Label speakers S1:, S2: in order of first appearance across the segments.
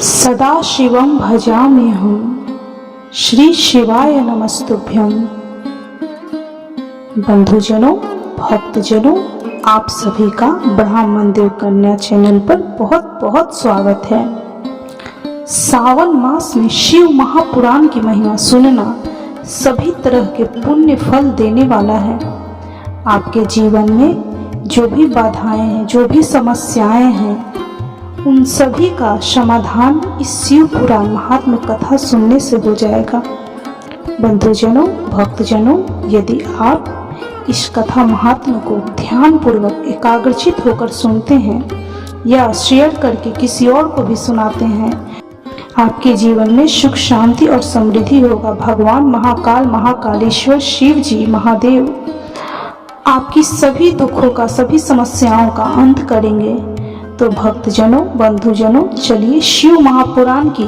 S1: सदा शिवम भजाम्यहं श्री शिवाय नमस्तुभ्यं। बंधुजनों, भक्तजनों, आप सभी का ब्रह्म देव कन्या चैनल पर बहुत बहुत स्वागत है। सावन मास में शिव महापुराण की महिमा सुनना सभी तरह के पुण्य फल देने वाला है। आपके जीवन में जो भी बाधाएं हैं, जो भी समस्याएं हैं, उन सभी का समाधान इस शिव पुराण महात्म्य कथा सुनने से हो जाएगा। बंधुजनों, भक्तजनों, यदि आप इस कथा महात्म्य को ध्यान पूर्वक एकाग्रचित होकर सुनते हैं या शेयर करके किसी और को भी सुनाते हैं, आपके जीवन में सुख, शांति और समृद्धि होगा। भगवान महाकाल, महाकालेश्वर शिव जी, महादेव आपकी सभी दुखों का, सभी समस्याओं का अंत करेंगे। तो भक्तजनों, बंधुजनों, चलिए शिव महापुराण की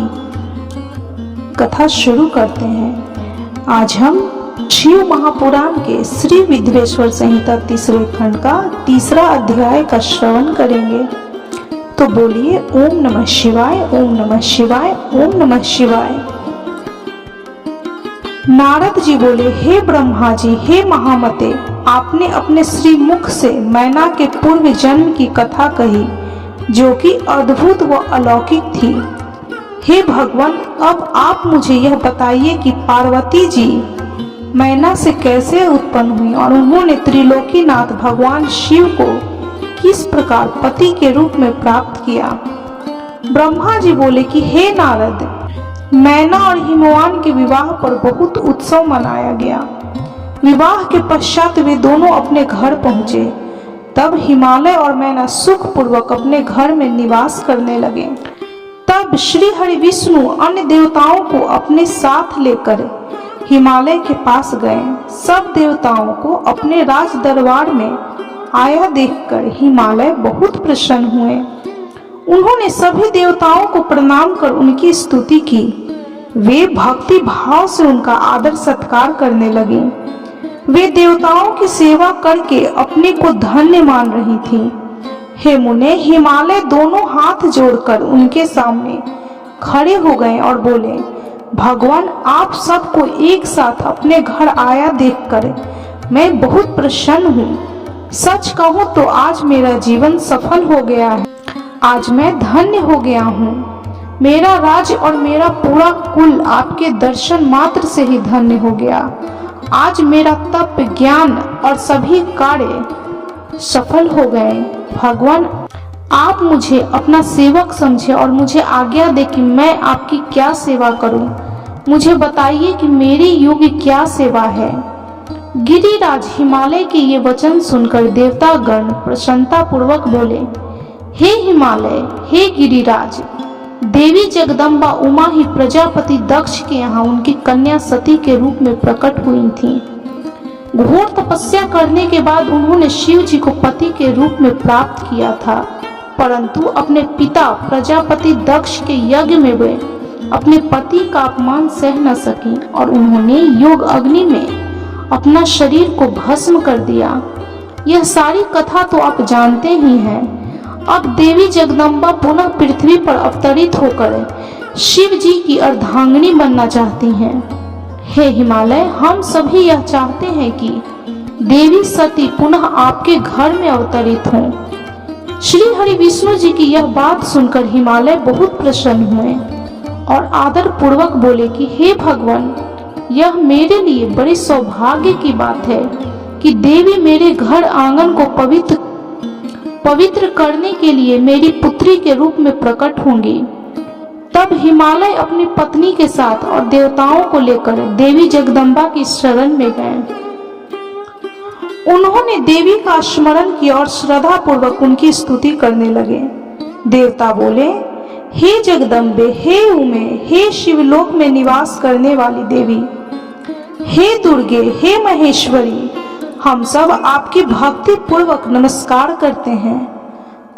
S1: कथा शुरू करते हैं। आज हम शिव महापुराण के श्री विद्वेश्वर संहिता तीसरे खंड का तीसरा अध्याय का श्रवण करेंगे। तो बोलिए ओम नमः शिवाय, ओम नमः शिवाय, ओम नमः शिवाय। नारद जी बोले, हे ब्रह्मा जी, हे महामते, आपने अपने श्री मुख से मैना के पूर्व जन्म की कथा कही जो कि अद्भुत व अलौकिक थी। हे भगवान, अब आप मुझे यह बताइए कि पार्वती जी मैना से कैसे उत्पन्न हुई और उन्होंने त्रिलोकीनाथ भगवान शिव को किस प्रकार पति के रूप में प्राप्त किया। ब्रह्मा जी बोले कि हे नारद, मैना और हिमवान के विवाह पर बहुत उत्सव मनाया गया। विवाह के पश्चात वे दोनों अपने घर पहुंचे। तब हिमालय और मैना सुख पूर्वक अपने घर में निवास करने लगे। तब श्री हरि विष्णु अन्य देवताओं को अपने साथ लेकर हिमालय के पास गए। सब देवताओं को अपने राज दरबार में आया देखकर हिमालय बहुत प्रसन्न हुए। उन्होंने सभी देवताओं को प्रणाम कर उनकी स्तुति की। वे भक्ति भाव से उनका आदर सत्कार करने लगे। वे देवताओं की सेवा करके अपने को धन्य मान रही थी। हे मुने, हिमालय दोनों हाथ जोड़कर उनके सामने खड़े हो गए और बोले, भगवान, आप सबको एक साथ अपने घर आया देखकर मैं बहुत प्रसन्न हूँ। सच कहूँ तो आज मेरा जीवन सफल हो गया है। आज मैं धन्य हो गया हूँ। मेरा राज और मेरा पूरा कुल आपके दर्शन मात्र से ही धन्य हो गया। आज मेरा तप, ज्ञान और सभी कार्य सफल हो गए। भगवान, आप मुझे अपना सेवक समझे और मुझे आज्ञा दे कि मैं आपकी क्या सेवा करूं। मुझे बताइए कि मेरी योग्य क्या सेवा है। गिरिराज हिमालय के ये वचन सुनकर देवतागण प्रसन्नता पूर्वक बोले, हे हिमालय, हे गिरिराज, देवी जगदम्बा उमा ही प्रजापति दक्ष के यहाँ उनकी कन्या सती के रूप में प्रकट हुई थीं। घोर तपस्या करने के बाद उन्होंने शिव जी को पति के रूप में प्राप्त किया था, परंतु अपने पिता प्रजापति दक्ष के यज्ञ में वे अपने पति का अपमान सह न सकी और उन्होंने योग अग्नि में अपना शरीर को भस्म कर दिया। यह सारी कथा तो आप जानते ही हैं। अब देवी जगदम्बा पुनः पृथ्वी पर अवतरित होकर शिव जी की अर्धांगिनी बनना चाहती हैं। हे हिमालय, हम सभी यह चाहते हैं कि देवी सती पुनः आपके घर में अवतरित हों। श्री हरि विष्णु जी की यह बात सुनकर हिमालय बहुत प्रसन्न हुए और आदर पूर्वक बोले कि हे भगवान, यह मेरे लिए बड़े सौभाग्य की बात है कि देवी मेरे घर आंगन को पवित्र करने के लिए मेरी पुत्री के रूप में प्रकट होंगी। तब हिमालय अपनी पत्नी के साथ और देवताओं को लेकर देवी जगदम्बा की शरण में गए। उन्होंने देवी का स्मरण किया और श्रद्धा पूर्वक उनकी स्तुति करने लगे। देवता बोले, हे जगदम्बे, हे उमे, हे शिवलोक में निवास करने वाली देवी, हे दुर्गे, हे महेश्वरी, हम सब आपकी भक्ति पूर्वक नमस्कार करते हैं।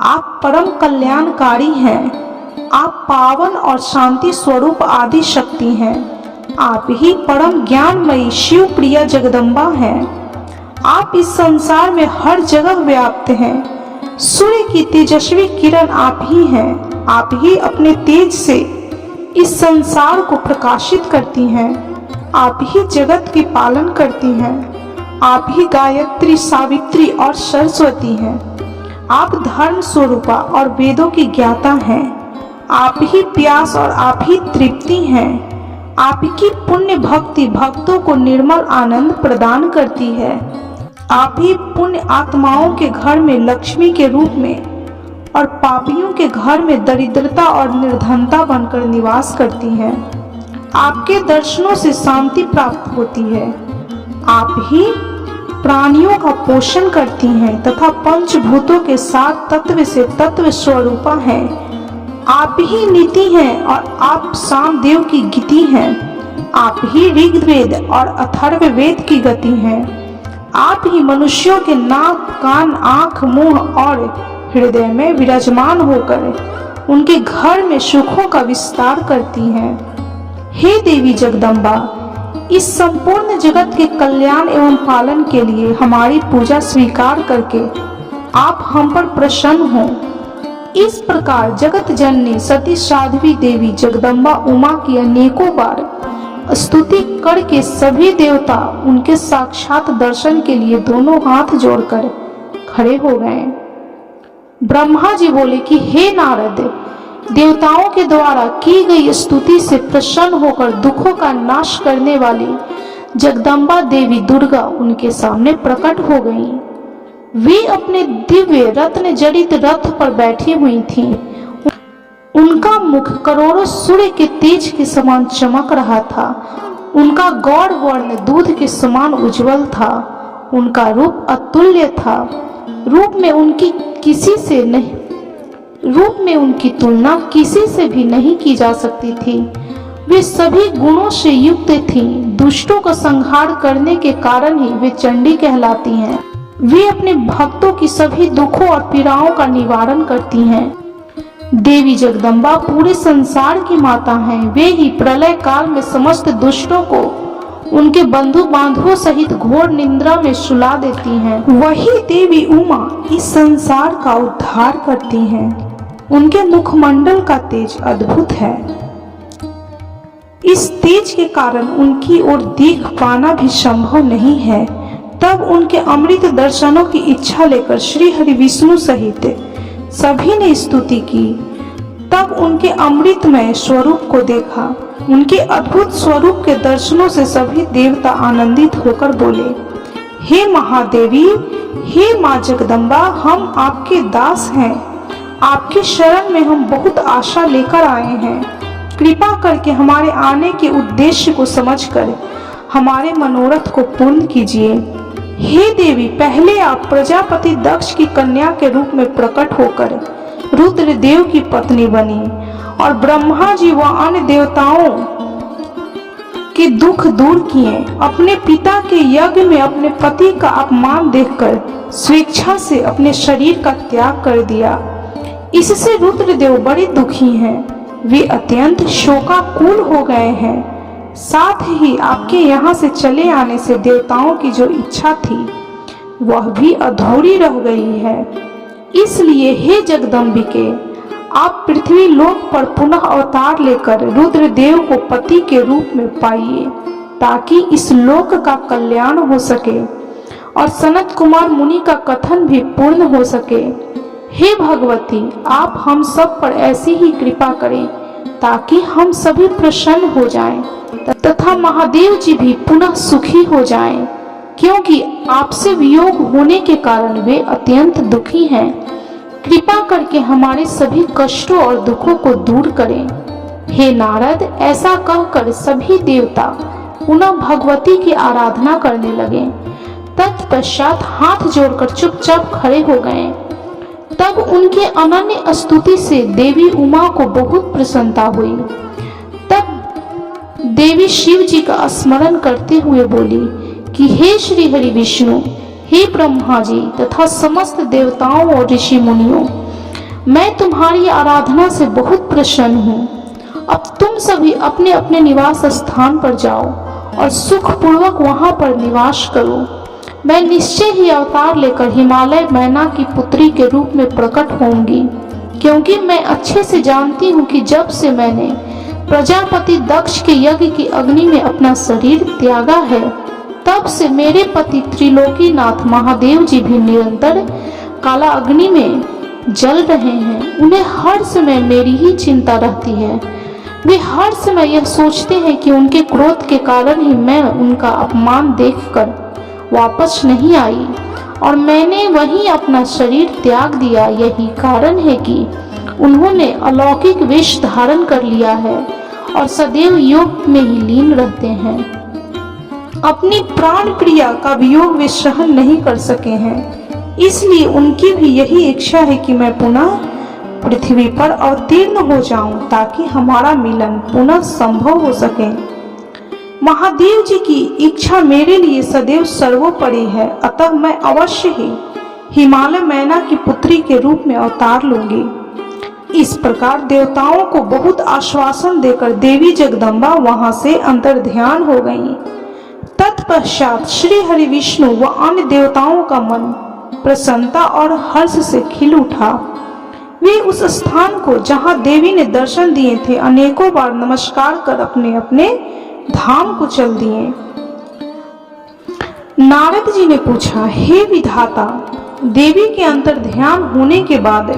S1: आप परम कल्याणकारी हैं। आप पावन और शांति स्वरूप आदि शक्ति हैं। आप ही परम ज्ञानमयी शिव प्रिया जगदम्बा हैं। आप इस संसार में हर जगह व्याप्त हैं। सूर्य की तेजस्वी किरण आप ही हैं। आप ही अपने तेज से इस संसार को प्रकाशित करती हैं। आप ही जगत के पालन करती हैं। आप ही गायत्री, सावित्री और सरस्वती हैं। आप धर्म स्वरूपा और वेदों की ज्ञाता हैं। आप ही प्यास और आप ही तृप्ति हैं। आपकी पुण्य भक्ति भक्तों को निर्मल आनंद प्रदान करती है। आप ही पुण्य आत्माओं के घर में लक्ष्मी के रूप में और पापियों के घर में दरिद्रता और निर्धनता बनकर निवास करती हैं। आपके दर्शनों से शांति प्राप्त होती है। आप ही प्राणियों का पोषण करती हैं तथा पंचभूतों के साथ तत्व से तत्व स्वरूपा हैं। आप ही नीति हैं और आप सामदेव की गति हैं। आप ही ऋग्वेद और अथर्ववेद की गति हैं। आप ही मनुष्यों के नाक, कान, आँख, मुंह और हृदय में विराजमान होकर उनके घर में सुखों का विस्तार करती हैं। हे देवी जगदम्बा, इस संपूर्ण जगत के कल्याण एवं पालन के लिए हमारी पूजा स्वीकार करके आप हम पर प्रसन्न हो। इस प्रकार जगत जननी सती साध्वी देवी जगदम्बा उमा की अनेकों बार स्तुति करके सभी देवता उनके साक्षात दर्शन के लिए दोनों हाथ जोड़कर खड़े हो गए। ब्रह्मा जी बोले कि हे नारद, देवताओं के द्वारा की गई स्तुति से प्रसन्न होकर दुखों का नाश करने वाली जगदम्बा देवी दुर्गा उनके सामने प्रकट हो गईं। वे अपने दिव्य रत्न जड़ित रथ पर बैठी हुई थीं। उनका मुख करोड़ों सूर्य के तेज के समान चमक रहा था। उनका गौर वर्ण दूध के समान उज्जवल था। उनका रूप अतुल्य था। रूप में उनकी तुलना किसी से भी नहीं की जा सकती थी। वे सभी गुणों से युक्त थीं। दुष्टों का संहार करने के कारण ही वे चंडी कहलाती हैं। वे अपने भक्तों की सभी दुखों और पीड़ाओं का निवारण करती हैं। देवी जगदम्बा पूरे संसार की माता हैं। वे ही प्रलय काल में समस्त दुष्टों को उनके बंधु बांधवों सहित घोर निद्रा में सुला देती हैं। वही देवी उमा इस संसार का उद्धार करती हैं। उनके मुखमंडल का तेज अद्भुत है। इस तेज के कारण उनकी ओर देख पाना भी संभव नहीं है। तब उनके अमृत दर्शनों की इच्छा लेकर श्री हरि विष्णु सहित सभी ने स्तुति की। तब उनके अमृतमय स्वरूप को देखा। उनके अद्भुत स्वरूप के दर्शनों से सभी देवता आनंदित होकर बोले, हे महादेवी, हे माँ जगदम्बा, हम आपके दास हैं। आपके शरण में हम बहुत आशा लेकर आए हैं। कृपा करके हमारे आने के उद्देश्य को समझकर हमारे मनोरथ को पूर्ण कीजिए। हे देवी, पहले आप प्रजापति दक्ष की कन्या के रूप में प्रकट होकर रुद्रदेव की पत्नी बनी और ब्रह्मा जी व अन्य देवताओं के दुख दूर किए। अपने पिता के यज्ञ में अपने पति का अपमान देखकर स्वेच्छा से अपने शरीर का त्याग कर दिया। इससे रुद्रदेव बड़े दुखी हैं। वे अत्यंत शोकाकुल हो गए हैं। साथ ही आपके यहाँ से चले आने से देवताओं की जो इच्छा थी वह भी अधूरी रह गई है। इसलिए हे जगदम्बिके, आप पृथ्वी लोक पर पुनः अवतार लेकर रुद्रदेव को पति के रूप में पाइए, ताकि इस लोक का कल्याण हो सके और सनत कुमार मुनि का कथन भी पूर्ण हो सके। हे भगवती, आप हम सब पर ऐसी ही कृपा करें ताकि हम सभी प्रसन्न हो जाएं तथा महादेव जी भी पुनः सुखी हो जाएं, क्योंकि आपसे वियोग होने के कारण वे अत्यंत दुखी हैं। कृपा करके हमारे सभी कष्टों और दुखों को दूर करें। हे नारद, ऐसा कहकर सभी देवता पुनः भगवती की आराधना करने लगे। तत्पश्चात हाथ जोड़कर चुपचाप खड़े हो गए। तब उनके अनन्य स्तुति से देवी उमा को बहुत प्रसन्नता हुई। तब देवी शिव जी का स्मरण करते हुए बोली कि हे श्री हरि विष्णु, हे ब्रह्मा जी तथा समस्त देवताओं और ऋषि मुनियों, मैं तुम्हारी आराधना से बहुत प्रसन्न हूँ। अब तुम सभी अपने अपने निवास स्थान पर जाओ और सुखपूर्वक वहां पर निवास करो। मैं निश्चय ही अवतार लेकर हिमालय मैना की पुत्री के रूप में प्रकट होंगी, क्योंकि मैं अच्छे से जानती हूँ कि जब से मैंने प्रजापति दक्ष के यज्ञ की अग्नि में अपना शरीर त्यागा है, तब से मेरे पति त्रिलोकीनाथ महादेव जी भी निरंतर काला अग्नि में जल रहे हैं। उन्हें हर समय मेरी ही चिंता रहती है। वे हर समय यह सोचते हैं कि उनके क्रोध के कारण ही मैं उनका अपमान देखकर वापस नहीं आई और मैंने वहीं अपना शरीर त्याग दिया। यही कारण है कि उन्होंने अलौकिक वेश धारण कर लिया है और सदैव योग में ही लीन रहते हैं। अपनी प्राण प्रिया का वियोग वे सहन नहीं कर सके हैं, इसलिए उनकी भी यही इच्छा है कि मैं पुनः पृथ्वी पर अवतीर्ण हो जाऊं, ताकि हमारा मिलन पुनः संभव हो सके। महादेव जी की इच्छा मेरे लिए सदैव सर्वोपरि है, अतः मैं अवश्य ही हिमालय मैना की पुत्री के रूप में अवतार लूंगी। इस प्रकार देवताओं को बहुत आश्वासन देकर देवी जगदम्बा वहां से अंतर्ध्यान हो गईं। तत्पश्चात श्री हरि विष्णु व अन्य देवताओं का मन प्रसन्नता और हर्ष से खिल उठा। वे उस स्थान को जहां देवी ने दर्शन दिए थे अनेकों बार नमस्कार कर अपने अपने धाम को चल दिए। नारद जी ने पूछा, हे विधाता, देवी के अंतर्ध्यान होने के बाद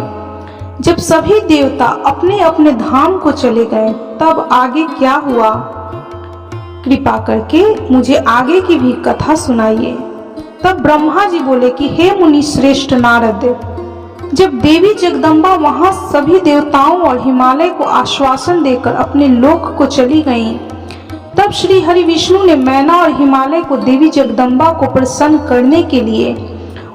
S1: जब सभी देवता अपने अपने धाम को चले गए, तब आगे क्या हुआ? कृपा करके मुझे आगे की भी कथा सुनाइए। तब ब्रह्मा जी बोले कि हे मुनि श्रेष्ठ नारद, जब देवी जगदम्बा वहां सभी देवताओं और हिमालय को आश्वासन देकर अपने लोक को चली गईं, तब श्री हरि विष्णु ने मैना और हिमालय को देवी जगदम्बा को प्रसन्न करने के लिए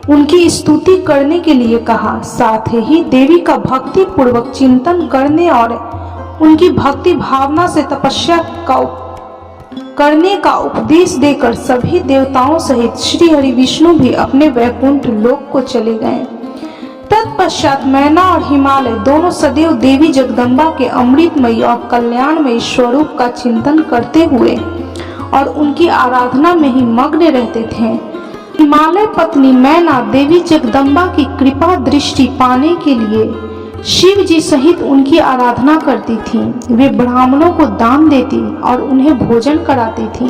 S1: उनकी स्तुति करने के लिए कहा। साथ ही देवी का भक्ति पूर्वक चिंतन करने और उनकी भक्ति भावना से तपस्या करने का उपदेश देकर सभी देवताओं सहित श्री हरि विष्णु भी अपने वैकुंठ लोक को चले गए। तत्पश्चात मैना और हिमालय दोनों सदैव देवी जगदम्बा के अमृतमयी और कल्याणमयी स्वरूप का चिंतन करते हुए और उनकी आराधना में ही मग्न रहते थे। हिमालय पत्नी मैना देवी जगदम्बा की कृपा दृष्टि पाने के लिए शिव जी सहित उनकी आराधना करती थी। वे ब्राह्मणों को दान देती और उन्हें भोजन कराती थी।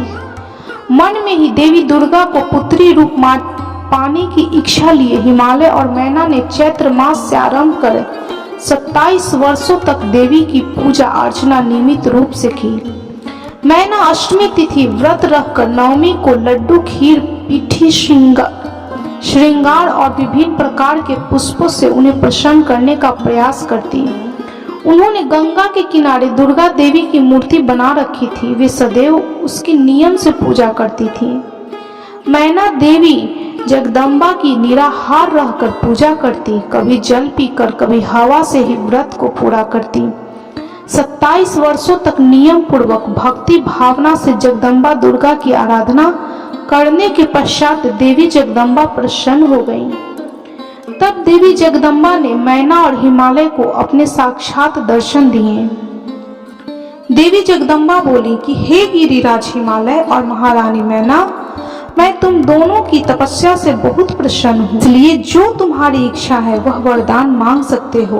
S1: मन में ही देवी दुर्गा को पुत्री रूप पाने की इच्छा लिए हिमालय और मैना ने चैत्र मास से आरंभ कर 27 वर्षों तक देवी की पूजा अर्चना नियमित रूप से की। मैना अष्टमी तिथि व्रत रखकर नवमी को लड्डू, खीर, पीठी, श्रृंगार और विभिन्न प्रकार के पुष्पों से उन्हें प्रसन्न करने का प्रयास करती। उन्होंने गंगा के किनारे दुर्गा देवी की मूर्ति बना रखी थी। वे सदैव उसकी नियम से पूजा करती थी। मैना देवी जगदम्बा की निराहार रहकर पूजा करती, कभी जल पीकर कभी हवा से ही व्रत को पूरा करती। 27 वर्षों तक नियम पूर्वक भक्ति भावना से जगदम्बा दुर्गा की आराधना करने के पश्चात देवी जगदम्बा प्रसन्न हो गईं। तब देवी जगदम्बा ने मैना और हिमालय को अपने साक्षात दर्शन दिए। देवी जगदम्बा बोली कि हे गिरिराज हिमालय और महारानी मैना, मैं तुम दोनों की तपस्या से बहुत प्रसन्न हूँ, इसलिए जो तुम्हारी इच्छा है वह वरदान मांग सकते हो।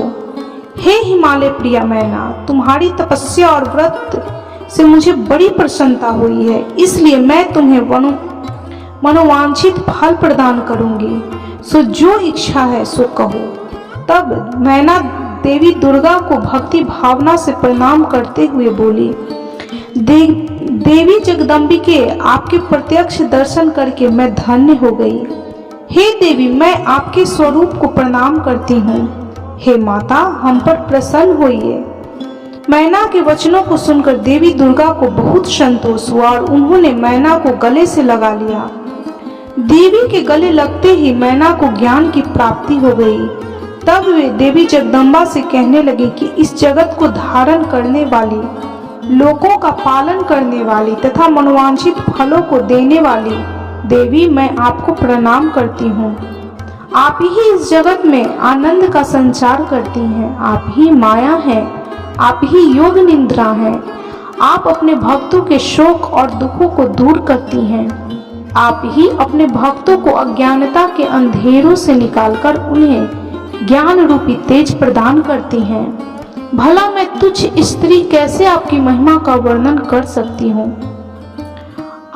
S1: हे हिमालय प्रिया मैना, तुम्हारी तपस्या और व्रत से मुझे बड़ी प्रसन्नता हुई है, इसलिए मैं तुम्हें मनोवांछित फल प्रदान करूंगी। सो जो इच्छा है सो कहो। तब मैना देवी दुर्गा को भक्ति भावना से प्रणाम करते हुए बोली, देवी जगदम्बिके, आपके प्रत्यक्ष दर्शन करके मैं धन्य हो गई। हे देवी, मैं आपके स्वरूप को प्रणाम करती हूँ। हे माता, हम पर प्रसन्न होइए। मैना के वचनों को सुनकर देवी दुर्गा को बहुत संतोष हुआ और उन्होंने मैना को गले से लगा लिया। देवी के गले लगते ही मैना को ज्ञान की प्राप्ति हो गई। तब वे देवी जगदम्बा से कहने लगे कि इस जगत को धारण करने वाली, लोगों का पालन करने वाली तथा मनोवांछित फलों को देने वाली देवी, मैं आपको प्रणाम करती हूँ। आप ही इस जगत में आनंद का संचार करती हैं। आप ही माया हैं, आप ही योग निद्रा हैं। आप अपने भक्तों के शोक और दुखों को दूर करती हैं। आप ही अपने भक्तों को अज्ञानता के अंधेरों से निकालकर उन्हें ज्ञान रूपी तेज प्रदान करती हैं। भला मैं तुच्छ स्त्री कैसे आपकी महिमा का वर्णन कर सकती हूँ।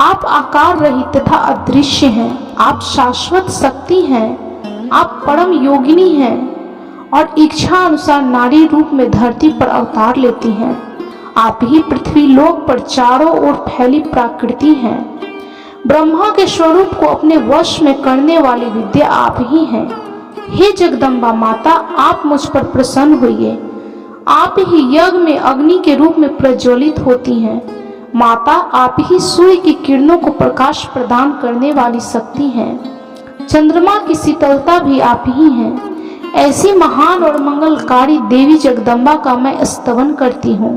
S1: आप आकार रहित तथा अदृश्य हैं, आप शाश्वत शक्ति हैं, आप परम योगिनी हैं और इच्छा अनुसार नारी रूप में धरती पर अवतार लेती हैं। आप ही पृथ्वी लोक पर चारों ओर फैली प्रकृति हैं। ब्रह्मा के स्वरूप को अपने वश में करने वाली विद्या आप ही हैं। हे जगदम्बा माता, आप मुझ पर प्रसन्न होइए। आप ही यज्ञ में अग्नि के रूप में प्रज्वलित होती हैं। माता, आप ही सूर्य की किरणों को प्रकाश प्रदान करने वाली शक्ति हैं। चंद्रमा की शीतलता भी आप ही हैं। ऐसी महान और मंगलकारी देवी जगदम्बा का मैं स्तवन करती हूँ।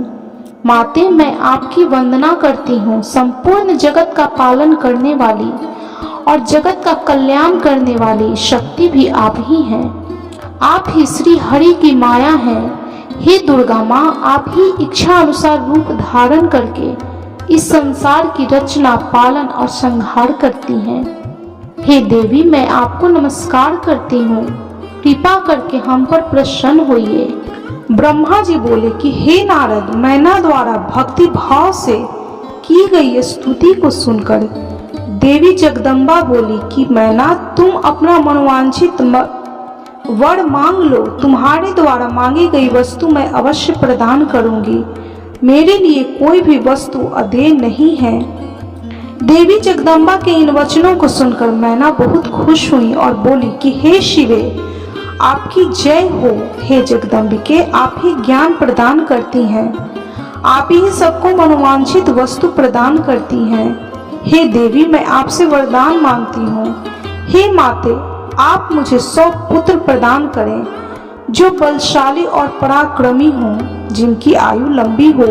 S1: माते, मैं आपकी वंदना करती हूँ। संपूर्ण जगत का पालन करने वाली और जगत का कल्याण करने वाली शक्ति भी आप ही हैं। आप ही श्री हरि की माया हैं। हे दुर्गा माँ, आप ही इच्छा अनुसार रूप धारण करके इस संसार की रचना, पालन और संहार करती हैं। हे देवी, मैं आपको नमस्कार करती हूँ। कृपा करके हम पर प्रसन्न होइए। ब्रह्मा जी बोले कि हे नारद, मैना द्वारा भक्ति भाव से की गई स्तुति को सुनकर देवी जगदम्बा बोली कि मैना, तुम अपना मनोवांछित वर मांग लो। तुम्हारे द्वारा मांगी गई वस्तु मैं अवश्य प्रदान करूंगी। मेरे लिए कोई भी वस्तु अदेय नहीं है। देवी जगदम्बा के इन वचनों को सुनकर मैना बहुत खुश हुई और बोली कि हे शिवे, आपकी जय हो। हे जगदम्बिके, आप ही ज्ञान प्रदान करती हैं। आप ही सबको मनोवांछित वस्तु प्रदान करती हैं। हे देवी, मैं आपसे वरदान मांगती हूँ। हे माते, आप मुझे 100 पुत्र प्रदान करें जो बलशाली और पराक्रमी हों, जिनकी आयु लंबी हो।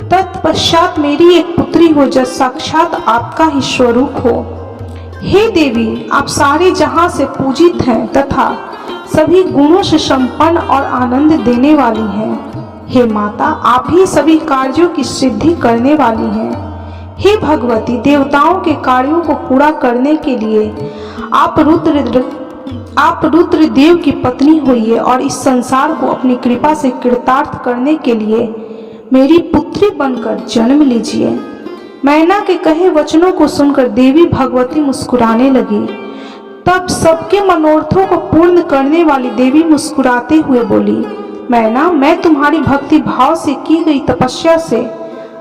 S1: तत्पश्चात मेरी एक पुत्री हो जो साक्षात आपका ही स्वरूप हो। हे देवी, आप सारे जहां से पूजित हैं तथा सभी गुणों से संपन्न और आनंद देने वाली हैं। हे माता, आप ही सभी कार्यों की सिद्धि करने वाली हैं। हे भगवती, देवताओं के कार्यों को पूरा करने के लिए आप रुद्रदेव की पत्नी हुई है और इस संसार को अपनी कृपा से कृतार्थ करने के लिए मेरी पुत्री बनकर जन्म लीजिए। मैना के कहे वचनों को सुनकर देवी भगवती मुस्कुराने लगी। तब सबके मनोरथों को पूर्ण करने वाली देवी मुस्कुराते हुए बोली, मैना, मैं तुम्हारी भक्ति भाव से की गई तपस्या से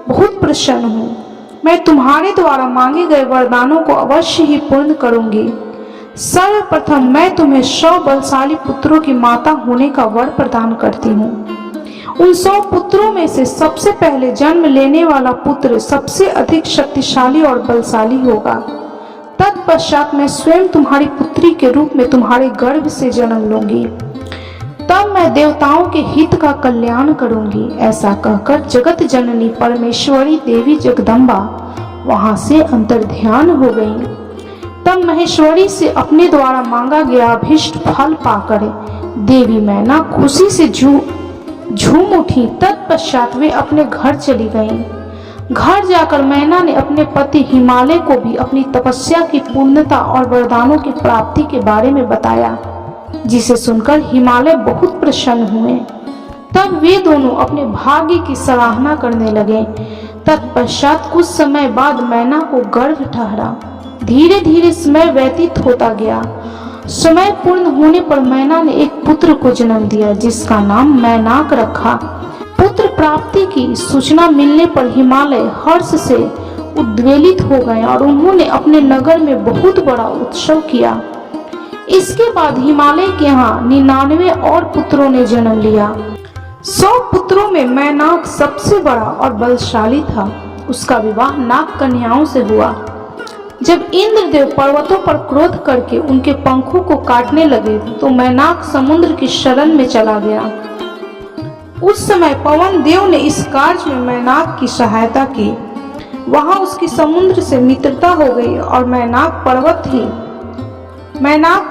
S1: बहुत प्रसन्न हूँ। मैं तुम्हारे द्वारा मांगे गए वरदानों को अवश्य ही पूर्ण करूंगी। सर्वप्रथम मैं तुम्हें 100 बलशाली पुत्रों की माता होने का वर प्रदान करती हूँ। उन 100 पुत्रों में से सबसे पहले जन्म लेने वाला पुत्र सबसे अधिक शक्तिशाली और बलशाली होगा। तत्पश्चात मैं स्वयं तुम्हारी पुत्री के रूप में तुम्हारे गर्भ से जन्म लूंगी। तब मैं देवताओं के हित का कल्याण करूंगी। ऐसा कहकर जगत जननी परमेश्वरी देवी जगदम्बा वहां से अंतर्ध्यान हो गई। तब महेश्वरी से अपने द्वारा मांगा गया अभीष्ट फल पाकर देवी मैना खुशी से झूम उठी। तत्पश्चात वे अपने घर चली गईं। घर जाकर मैना ने अपने पति हिमालय को भी अपनी तपस्या की पूर्णता और वरदानों की प्राप्ति के बारे में बताया, जिसे सुनकर हिमालय बहुत प्रसन्न हुए। तब वे दोनों अपने भाग्य की सराहना करने लगे। तत्पश्चात कुछ समय बाद मैना को गर्भ ठहरा। धीरे धीरे समय व्यतीत होता गया। समय पूर्ण होने पर मैना ने एक पुत्र को जन्म दिया, जिसका नाम मैनाक रखा। पुत्र प्राप्ति की सूचना मिलने पर हिमालय हर्ष से उद्वेलित हो गए और उन्होंने अपने नगर में बहुत बड़ा उत्सव किया। इसके बाद हिमालय के यहाँ 99 और पुत्रों ने जन्म लिया। 100 पुत्रों में मैनाक सबसे बड़ा और बलशाली था। उसका विवाह नाग कन्याओं से हुआ। जब इंद्रदेव पर्वतों पर क्रोध करके उनके पंखों को काटने लगे तो मैनाक समुद्र की शरण में चला गया। उस समय पवन देव ने इस कार्य में मैनाक की सहायता की। वहां उसकी समुद्र से मित्रता हो गई और मैनाक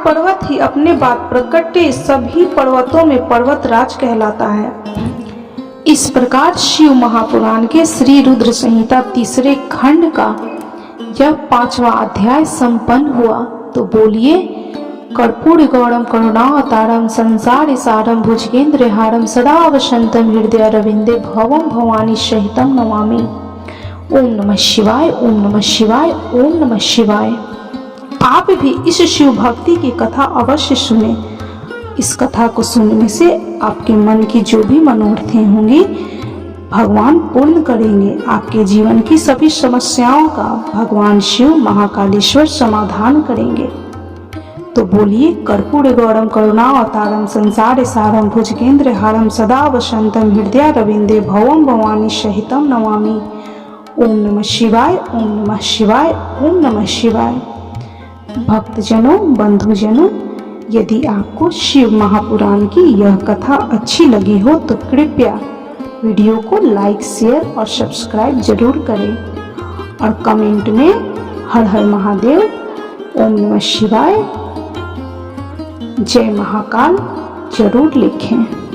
S1: पर्वत ही अपने बाद प्रकटे सभी पर्वतों में पर्वतराज कहलाता है। इस प्रकार शिव महापुराण के श्री रुद्र संहिता 3 खंड का यह 5वां अध्याय संपन्न हुआ तो बोलिए कर्पूर गौरम करुणावतारम संसार सारम भुजगेंद्र हारम सदा वसंतम हृदय अरविंदे भवम भवानी सहितम नमामि। ओम नमः शिवाय, ओम नमः शिवाय, ओम नमः शिवाय। आप भी इस शिव भक्ति की कथा अवश्य सुने। इस कथा को सुनने से आपके मन की जो भी मनोरथें होंगी भगवान पूर्ण करेंगे। आपके जीवन की सभी समस्याओं का भगवान शिव महाकालेश्वर समाधान करेंगे। तो बोलिए कर्पूर गौरम करुणावतारम संसार सारम भुजगेंद्र हारम सदा वसंतम हृदय रविंदे भवम भवानी सहितम नमामि। ओम नमः शिवाय, ओम नमः शिवाय, ओम नमः शिवाय। भक्तजनों, बंधुजनों, यदि आपको शिव महापुराण की यह कथा अच्छी लगी हो तो कृपया वीडियो को लाइक, शेयर और सब्सक्राइब जरूर करें और कमेंट में हर हर महादेव, ओम नमः शिवाय, जय महाकाल जरूर लिखें।